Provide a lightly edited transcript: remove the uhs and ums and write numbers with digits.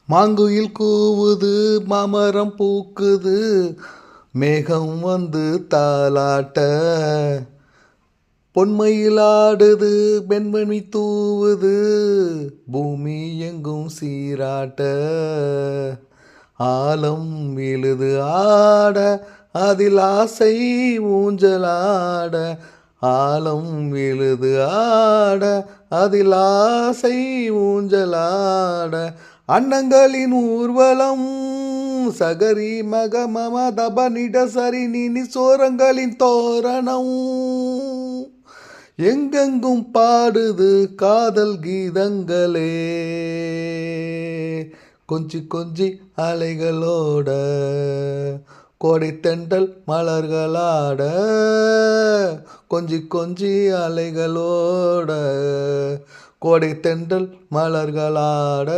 மாங்குயில் கூவுது, மாமரம் பூக்குது, மேகம் வந்து தாலாட்ட, பொன்மையில் ஆடுது, பெண்மணி தூவுது, பூமி எங்கும் சீராட்ட, ஆலம் விழுது ஆட, அதில் ஆசை ஊஞ்சலாட, ஆலம் விழுது ஆட, அதில் ஆசை ஊஞ்சலாட, அன்னங்களின் ஊர்வலம் சகரி மக மம தப நிட சரி நினி சோரங்களின் தோரணம் எங்கெங்கும் பாடுது காதல் கீதங்களே, கொஞ்சி கொஞ்சி அலைகளோட கோடை தெண்டல் மலர்களாட, கொஞ்சி கொஞ்சி அலைகளோட கோடை தெண்டல் மலர்களாட.